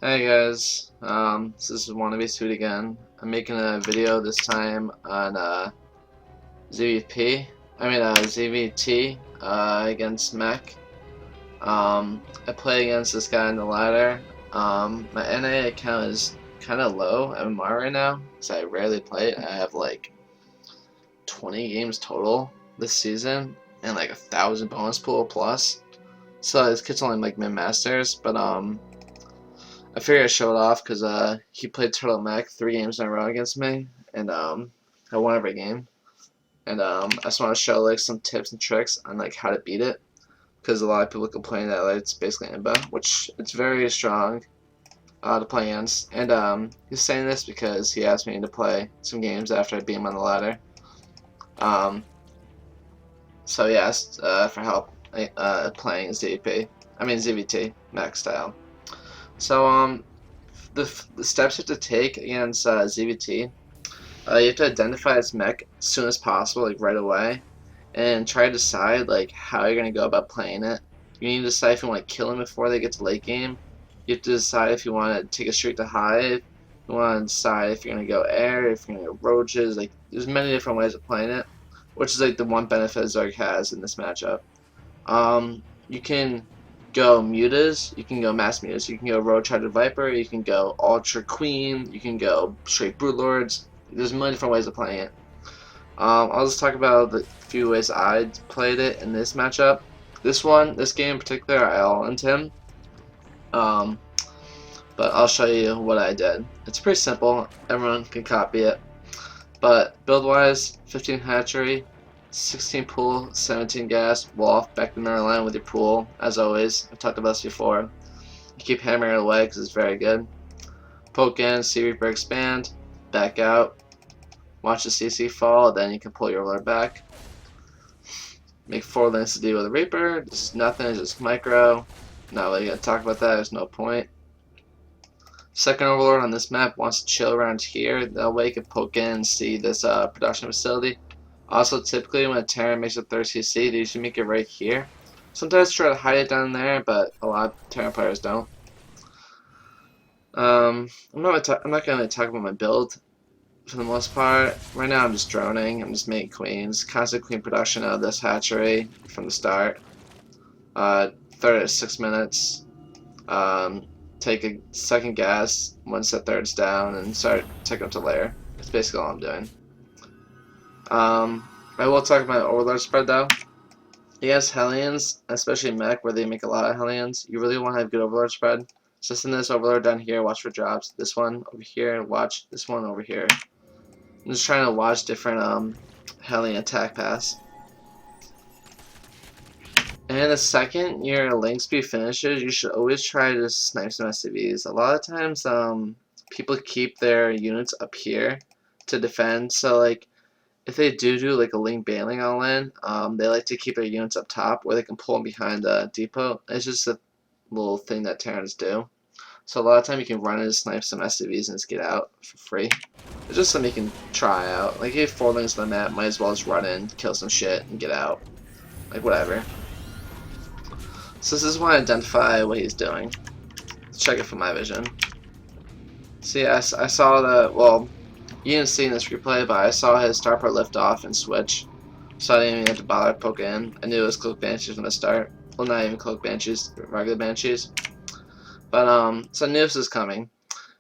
Hey guys, this is WanabeSweet again. I'm making a video this time on ZvT against Mech. I play against this guy in the ladder. My NA account is kind of low MMR right now because I rarely play it. I have like 20 games total this season and like 1,000 bonus pool plus. So this kid's only like mid-masters, but I figured I'd show it off because he played Turtle Mech 3 games in a row against me, and I won every game. And I just want to show like some tips and tricks on like how to beat it, because a lot of people complain that like, it's basically Imba, which it's very strong to play against. And he's saying this because he asked me to play some games after I beat him on the ladder. So he asked for help playing ZvT Mech style. So the steps you have to take against ZvT, you have to identify its mech as soon as possible, like right away, and try to decide like how you're gonna go about playing it. You need to decide if you want to kill him before they get to late game. You have to decide if you want to take a streak to hive. You want to decide if you're gonna go air, if you're gonna go roaches. Like there's many different ways of playing it, which is like the one benefit Zerg has in this matchup. You can go mutas, you can go mass mutas, you can go road charger viper, you can go ultra queen, you can go straight broodlords. There's many different ways of playing it. I'll just talk about the few ways I played it in this matchup. This game in particular, I all-in him. But I'll show you what I did. It's pretty simple. Everyone can copy it. But build-wise, 15 hatchery, 16 pool, 17 gas, Wolf, back to mirror line with your pool, as always. I've talked about this before. You keep hammering it away because it's very good. Poke in, see Reaper expand, back out, watch the CC fall, then you can pull your overlord back. Make 4 links to deal with the Reaper. This is nothing, it's just micro. Not really gonna talk about that, there's no point. Second overlord on this map wants to chill around here, that way you can poke in and see this production facility. Also, typically when a Terran makes a third CC, they usually make it right here. Sometimes try to hide it down there, but a lot of Terran players don't. I'm not going to talk about my build for the most part. Right now I'm just droning, I'm just making queens. Constant queen production out of this hatchery from the start. Third at 6 minutes. Take a second gas once that third's down and start taking up to layer. That's basically all I'm doing. I will talk about overlord spread though. Against Hellions, especially Mech, where they make a lot of Hellions, you really want to have good overlord spread. So send this overlord down here, watch for drops. This one over here, and watch this one over here. I'm just trying to watch different Hellion attack paths. And the second your link speed finishes, you should always try to snipe some SCVs. A lot of times, people keep their units up here to defend. So like, if they do like a link bailing all in, they like to keep their units up top where they can pull them behind the depot. It's just a little thing that Terrans do. So a lot of time you can run and snipe some SCVs and just get out for free. It's just something you can try out. Like if you have 4 links on the map, might as well just run in, kill some shit, and get out. Like whatever. So this is why I identify what he's doing. Let's check it from my vision. See, I saw the, well, you didn't see in this replay, but I saw his star part lift off and switch. So I didn't even have to bother poking in. I knew it was Cloak Banshees from the start. Well, not even Cloak Banshees, regular Banshees. But, so I knew this was coming.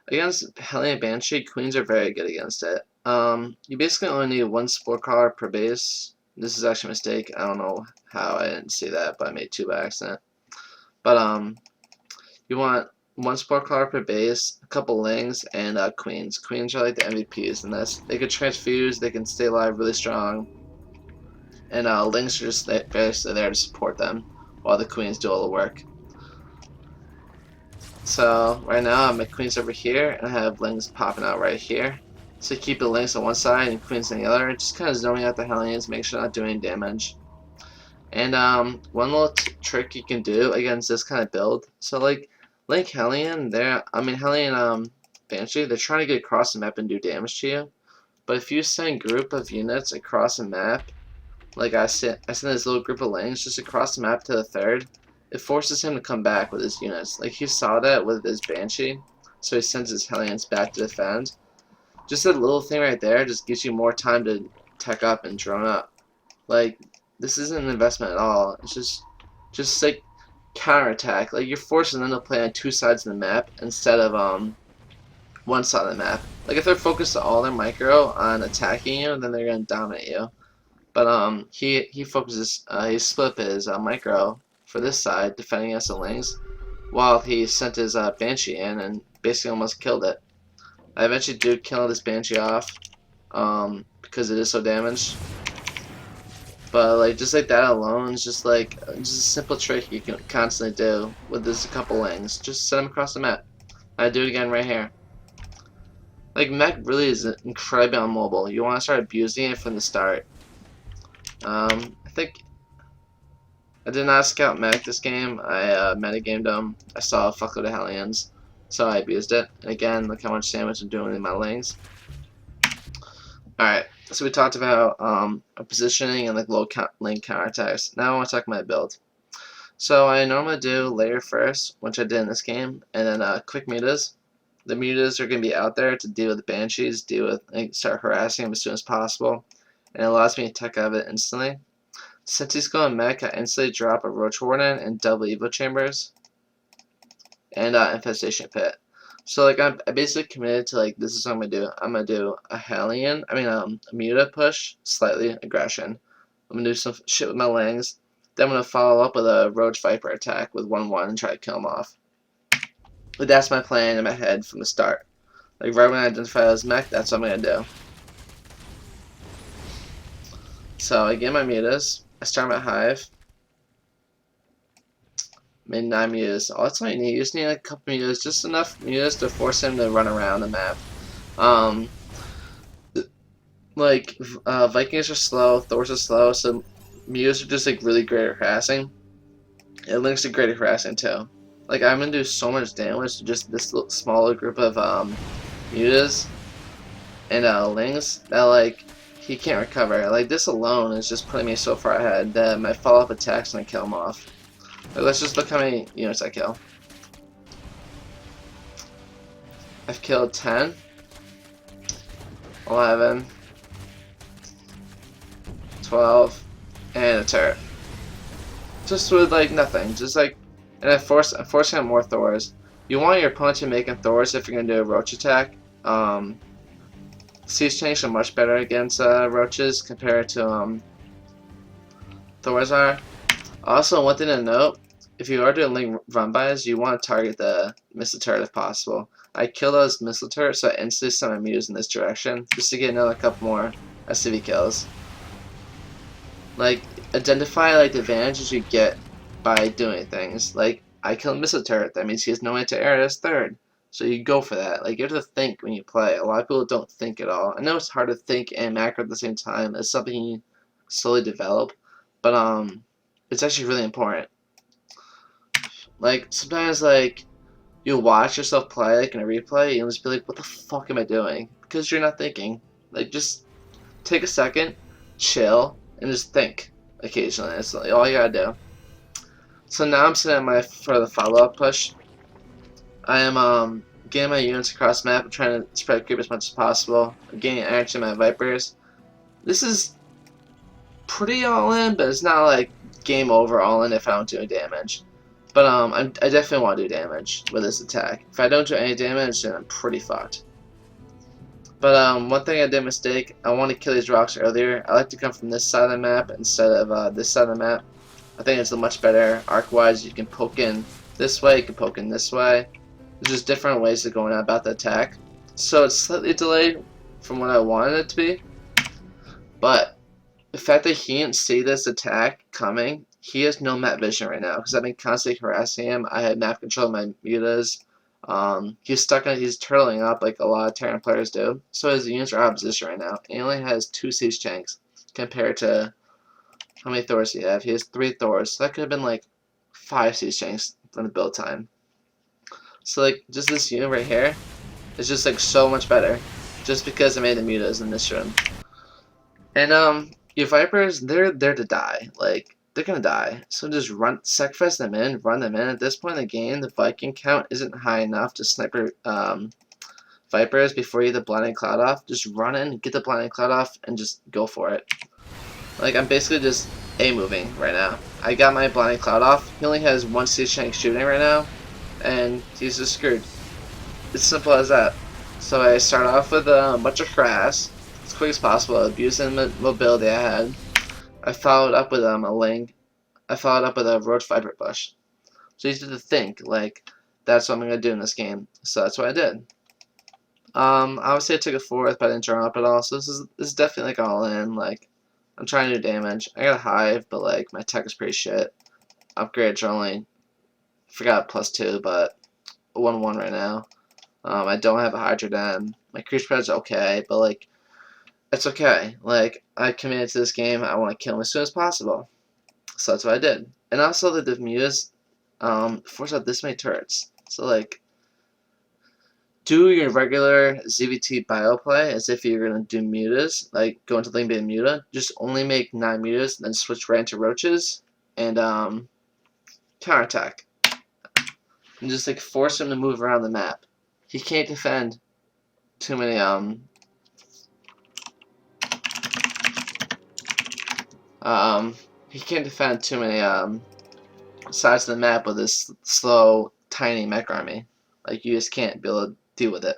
Against Hellion Banshee, queens are very good against it. You basically only need 1 spore collar per base. This is actually a mistake. I don't know how I didn't see that, but I made 2 by accident. But, you want 1 spore collar per base, a couple lings, and queens. Queens are like the MVPs in this. They can transfuse, they can stay alive really strong, and lings are just basically there to support them while the queens do all the work. So right now my queens over here, and I have lings popping out right here. So you keep the lings on one side and queens on the other, just kind of zoning out the Hellions, make sure not doing any damage. And one little trick you can do against this kind of build, so like Hellion, Hellion Banshee, they're trying to get across the map and do damage to you. But if you send a group of units across the map, like I sent this little group of lings just across the map to the third, it forces him to come back with his units. Like, he saw that with his Banshee, so he sends his Hellions back to defend. Just that little thing right there just gives you more time to tech up and drone up. Like, this isn't an investment at all. It's just like counterattack. Like, you're forcing them to play on two sides of the map instead of one side of the map. Like, if they're focused all their micro on attacking you, then they're gonna dominate you. But he focuses he split his micro for this side, defending us the Lings, while he sent his Banshee in and basically almost killed it. I eventually do kill this Banshee off because it is so damaged. But like just like that alone is just a simple trick you can constantly do with this a couple Lings. Just send them across the map. I do it again right here. Like, Mech really is incredibly unmobile. You want to start abusing it from the start. I think I did not scout Mech this game. I metagamed him. I saw a fuckload of Hellions, so I abused it. And again, look how much damage I'm doing in my Lings. Alright, so we talked about positioning and like low link counterattacks. Now I want to talk my build. So I normally do layer first, which I did in this game, and then quick mutas. The mutas are going to be out there to deal with the Banshees, start harassing them as soon as possible, and it allows me to tech out of it instantly. Since he's going Mech, I instantly drop a Roach Warden and double Evo Chambers, and Infestation Pit. So like I basically committed to like this is what I'm gonna do. I'm gonna do a Hellion, a Muta push, slightly aggression. I'm gonna do some shit with my Lings. Then I'm gonna follow up with a Roach Viper attack with 1/1 and try to kill him off. But that's my plan in my head from the start. Like right when I identify as Mech, that's what I'm gonna do. So I get my mutas. I start my hive. Made 9 mutas. Oh, that's all you need. You just need like a couple mutas, just enough mutas to force him to run around the map. Vikings are slow, Thors are slow, so mutas are just like really great at harassing. And Lynx are great at harassing too. Like, I'm gonna do so much damage to just this little smaller group of mutas and Lings that like he can't recover. Like, this alone is just putting me so far ahead that my follow-up attacks and I kill him off. Like, let's just look how many units I kill. I've killed 10, 11, 12, and a turret. Just with like nothing, just like. And I'm forcing on more Thors. You want your opponent to make Thors if you're going to do a Roach attack. Siege tanks are much better against Roaches compared to Thors are. Also, one thing to note, if you are doing link run-bys, you want to target the missile turret if possible. I kill those missile turrets, so I instantly send my mutas in this direction, just to get another couple more SCV kills. Like, identify like the advantages you get by doing things. Like, I kill a missile turret, that means he has no anti-air as third. So you go for that. Like, you have to think when you play. A lot of people don't think at all. I know it's hard to think and macro at the same time. It's something you slowly develop. But it's actually really important. Like, sometimes like you'll watch yourself play like in a replay and you'll just be like, what the fuck am I doing? Because you're not thinking. Like, just take a second, chill, and just think occasionally. That's like all you gotta do. So now I'm sitting for the follow-up push. I am getting my units across the map and trying to spread creep as much as possible. I'm gaining energy in my Vipers. This is pretty all-in, but it's not like game over all-in if I don't do any damage. But I definitely want to do damage with this attack. If I don't do any damage, then I'm pretty fucked. But one thing I did mistake, I want to kill these rocks earlier. I like to come from this side of the map instead of this side of the map. I think it's a much better arc-wise. You can poke in this way, you can poke in this way. There's just different ways of going about the attack. So it's slightly delayed from what I wanted it to be. But the fact that he didn't see this attack coming, he has no map vision right now because I've been constantly harassing him. I had map control of my mutas. He's turtling up like a lot of Terran players do. So his units are out of position right now. He only has 2 siege tanks compared to how many Thors do you have? He has 3 Thors. So that could have been like 5 siege tanks from the build time. So like just this unit right here is just like so much better. Just because I made the mutas in this room. And your Vipers, they're there to die. Like they're gonna die. So just sacrifice them in, run them in. At this point in the game, the Viking count isn't high enough to sniper Vipers before you get the blinding cloud off. Just run in, get the blinding cloud off, and just go for it. Like, I'm basically just A-moving right now. I got my blinding cloud off. He only has one siege tank shooting right now, and he's just screwed. It's simple as that. So I start off with a bunch of harass as quick as possible, abusing the mobility I had. I followed up with a ling. I followed up with a roach viper bush. So easy to think, like, that's what I'm gonna do in this game. So that's what I did. Obviously I took a fourth, but I didn't draw up at all. So this is definitely like all in. Like, I'm trying to do damage. I got a hive, but like my tech is pretty shit. Upgrades are only, forgot +2, but 1/1 right now. I don't have a Hydra Den. My creature spread's okay, but like, it's okay. Like, I committed to this game. I want to kill him as soon as possible. So that's what I did. And also the Muse force out this many turrets. So like, do your regular ZvT bio play as if you're gonna do mutas, like go into lane bait muta. Just only make 9 mutas, then switch right into roaches and counterattack. And just like force him to move around the map. He can't defend too many he can't defend too many sides of the map with this slow, tiny mech army. Like, you just can't be able to deal with it.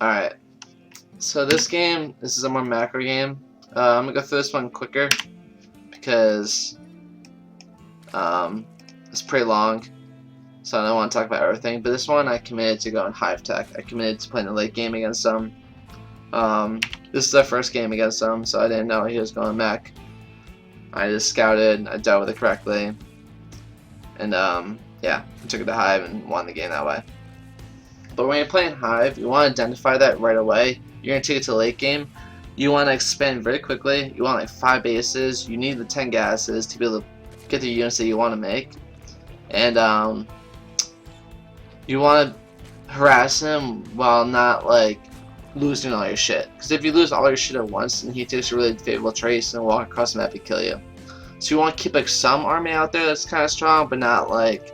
Alright. So this game, this is a more macro game. I'm gonna go through this one quicker because it's pretty long. So I don't want to talk about everything. But this one I committed to going hive tech. I committed to playing the late game against them. This is our first game against him, so I didn't know he was going mech. I just scouted, I dealt with it correctly, and yeah, I took it to hive and won the game that way. But when you're playing hive, you want to identify that right away. You're going to take it to the late game. You want to expand very quickly. You want like 5 bases. You need the 10 gases to be able to get the units that you want to make. And you want to harass him while not like losing all your shit. Because if you lose all your shit at once and he takes a really favorable trace and walk across the map and kill you. So you want to keep like some army out there that's kind of strong, but not like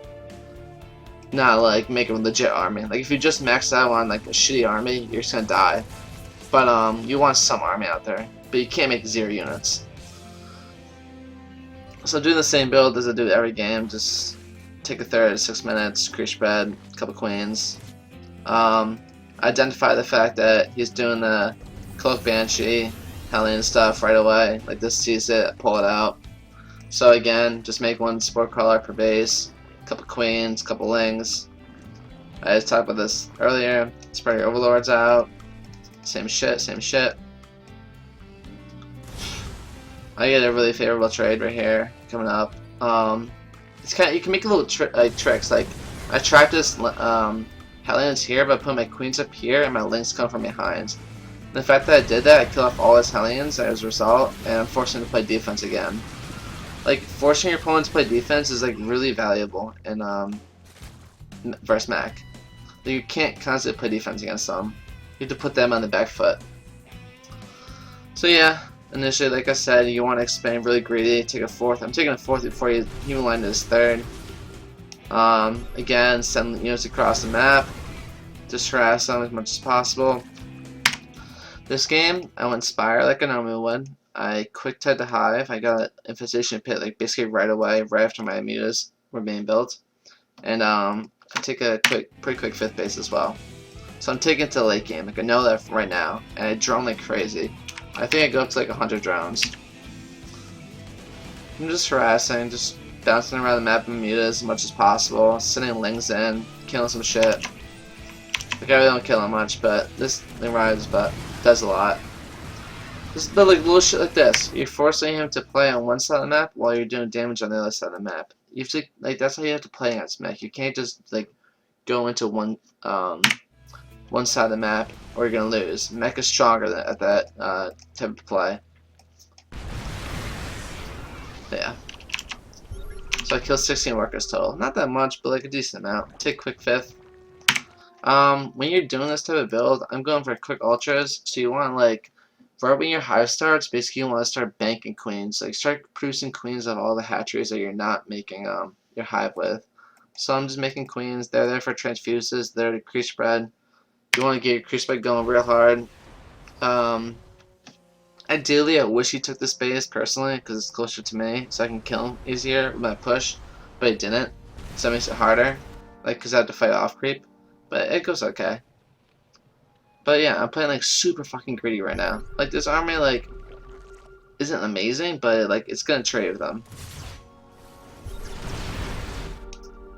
make a legit army. Like if you just max out on like a shitty army, you're just gonna die. But you want some army out there, but you can't make 0 units. So doing the same build as I do every game, just take a third, 6 minutes, creature spread, a couple queens. Identify the fact that he's doing the Cloak Banshee, Hellion stuff right away. Like this sees it, pull it out. So again, just make 1 sport crawler per base, couple queens, couple lings. I just talked about this earlier. Spread your overlords out. Same shit, same shit. I get a really favorable trade right here coming up. It's kind of, you can make a little tricks. Like I tried this Hellions here, but I put my queens up here and my lings come from behind. And the fact that I did that, I killed off all his Hellions as a result, and I'm forcing him to play defense again. Like forcing your opponent to play defense is like really valuable in versus Mech. You can't constantly play defense against them. You have to put them on the back foot. So yeah, initially, like I said, you want to expand really greedy, take a 4th. I'm taking a 4th before you even land this 3rd. Again, send units across the map, just harass them as much as possible. This game, I went Spire like I normally would. I quick tied the hive. I got an infestation pit like basically right away, right after my mutas were being built. And I take a pretty quick 5th base as well. So I'm taking it to the late game. Like I know that right now, and I drone like crazy. I think I go up to like 100 drones. I'm just harassing, just bouncing around the map and mutas as much as possible, sending lings in, killing some shit. Like I really don't kill him much, but this thing rides, but does a lot. Just like little shit like this. You're forcing him to play on one side of the map while you're doing damage on the other side of the map. You have to, like that's how you have to play against Mech. You can't just like go into one side of the map or you're gonna lose. Mech is stronger at that type of play. Yeah. So I killed 16 workers total. Not that much, but like a decent amount. Take quick 5th. When you're doing this type of build, I'm going for quick ultras. So you want like right when your hive starts, basically you want to start banking queens. Like start producing queens of all the hatcheries that you're not making your hive with. So I'm just making queens. They're there for transfuses. They're to increase spread. You want to get your crease spread going real hard. Ideally, I wish he took the space personally because it's closer to me, so I can kill him easier with my push. But he didn't, so it makes it harder. Like, because I had to fight off creep. But it goes okay. But yeah, I'm playing like super fucking greedy right now. Like this army like isn't amazing, but like it's gonna trade with them.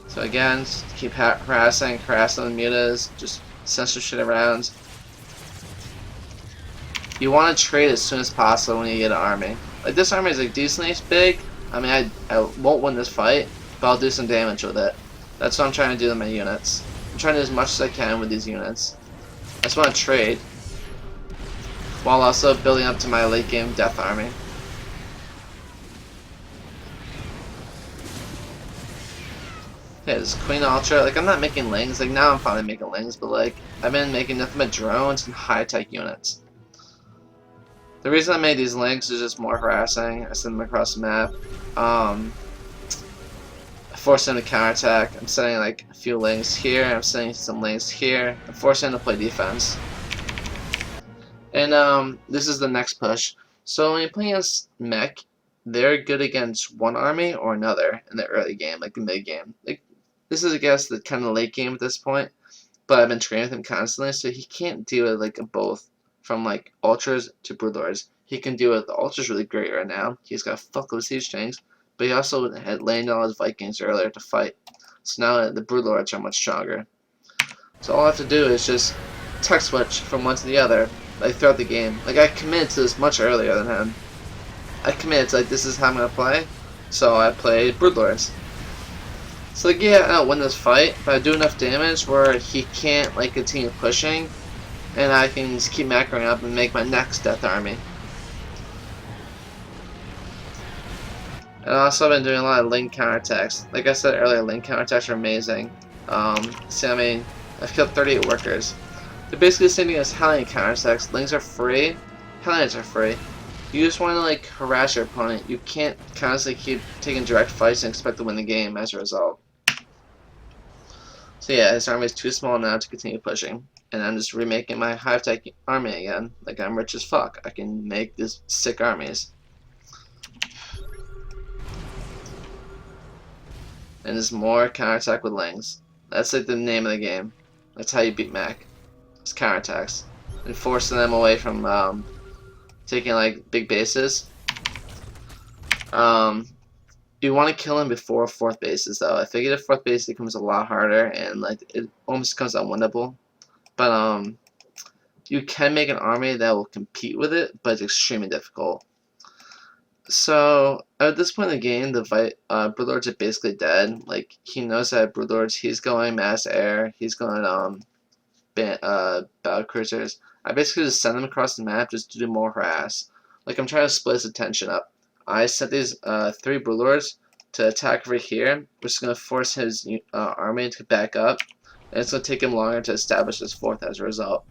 So again, just keep harassing the mutas, just censor shit around. You want to trade as soon as possible when you get an army. Like this army is like decently big. I mean, I won't win this fight, but I'll do some damage with it. That's what I'm trying to do with my units. I'm trying to do as much as I can with these units. I just want to trade, while also building up to my late game death army. Okay, this Queen Ultra, like I'm not making lings, like now I'm finally making lings, but like I've been making nothing but drones and high-tech units. The reason I made these links is just more harassing. I send them across the map. Forcing them to counterattack. I'm sending like a few links here, I'm sending some links here. I'm forcing them to play defense. And this is the next push. So when you play against Mech, they're good against one army or another in the early game, like the mid game. Like this is I guess the kind of late game at this point, but I've been training with him constantly, so he can't deal with like both from like ultras to broodlords. He can deal with the ultras really great right now. He's got a fuck of siege tanks, but he also had landed all his Vikings earlier to fight. So now the broodlords are much stronger. So all I have to do is just tech switch from one to the other, like throughout the game. Like I committed to this much earlier than him. I committed to like this is how I'm gonna play, so I played broodlords. So like yeah, I don't win this fight, but I do enough damage where he can't like continue pushing, and I can just keep macroing up and make my next death army. And also I've been doing a lot of link counterattacks. Like I said earlier, link counterattacks are amazing. See, I mean, I've killed 38 workers. They're basically the same thing as Hellion counterattacks. Links are free, Hellions are free. You just want to like harass your opponent. You can't constantly keep taking direct fights and expect to win the game as a result. So yeah, his army is too small now to continue pushing. And I'm just remaking my hive-tech army again. Like I'm rich as fuck. I can make these sick armies. And there's more counterattack with lings. That's like the name of the game. That's how you beat Mech. It's counterattacks. And forcing them away from taking like big bases. You want to kill him before 4th bases though. If they get a 4th base it becomes a lot harder and like it almost becomes unwinnable. But you can make an army that will compete with it, but it's extremely difficult. So at this point in the game, the broodlords are basically dead. Like he knows that broodlords, he's going mass air, he's going battle cruisers. I basically just send them across the map just to do more harass. Like I'm trying to split his attention up. I sent these 3 broodlords to attack over here, which is going to force his army to back up, and it's going to take him longer to establish his 4th as a result.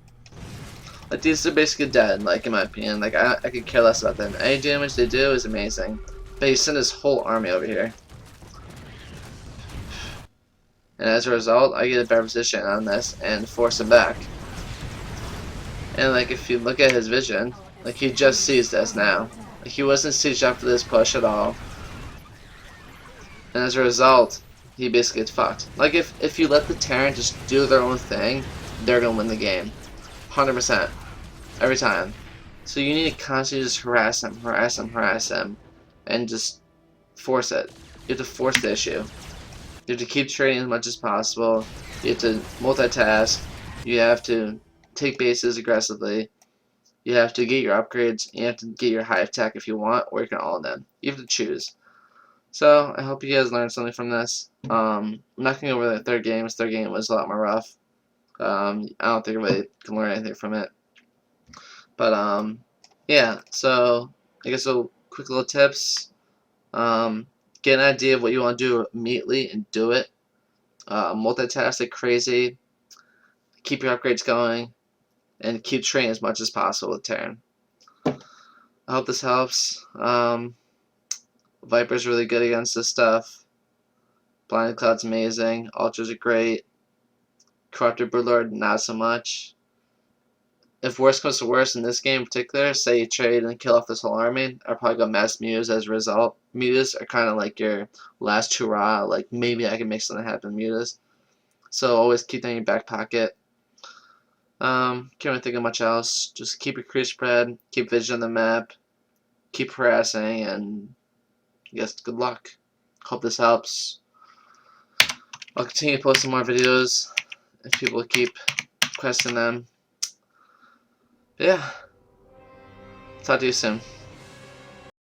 Like these are basically dead, like in my opinion. Like I could care less about them. Any damage they do is amazing. But he sent his whole army over here. And as a result, I get a better position on this and force him back. And like if you look at his vision, like he just sees this now. Like he wasn't sieged up for this push at all. And as a result, he basically gets fucked. Like if you let the Terran just do their own thing, they're gonna win the game. 100%. Every time. So you need to constantly just harass him, and just force it. You have to force the issue. You have to keep trading as much as possible. You have to multitask. You have to take bases aggressively. You have to get your upgrades. You have to get your high attack if you want, or you can all of them. You have to choose. So I hope you guys learned something from this. I'm not going to go over the 3rd game. This 3rd game was a lot more rough. I don't think everybody can learn anything from it. But yeah, so I guess so quick little tips. Get an idea of what you want to do immediately and do it. Multitask like crazy. Keep your upgrades going, and keep training as much as possible with Terran. I hope this helps. Viper's really good against this stuff. Blinded Cloud's amazing. Ultras are great. Corrupted Broodlord, not so much. If worst comes to worst in this game in particular, say you trade and kill off this whole army, I'll probably go Mass Muse as a result. Muse are kind of like your last hurrah, like maybe I can make something happen Muse. So always keep that in your back pocket. Can't really think of much else. Just keep your crew spread, keep vision on the map, keep harassing, and I guess good luck. Hope this helps. I'll continue posting more videos if people keep requesting them. Yeah. Talk to you soon.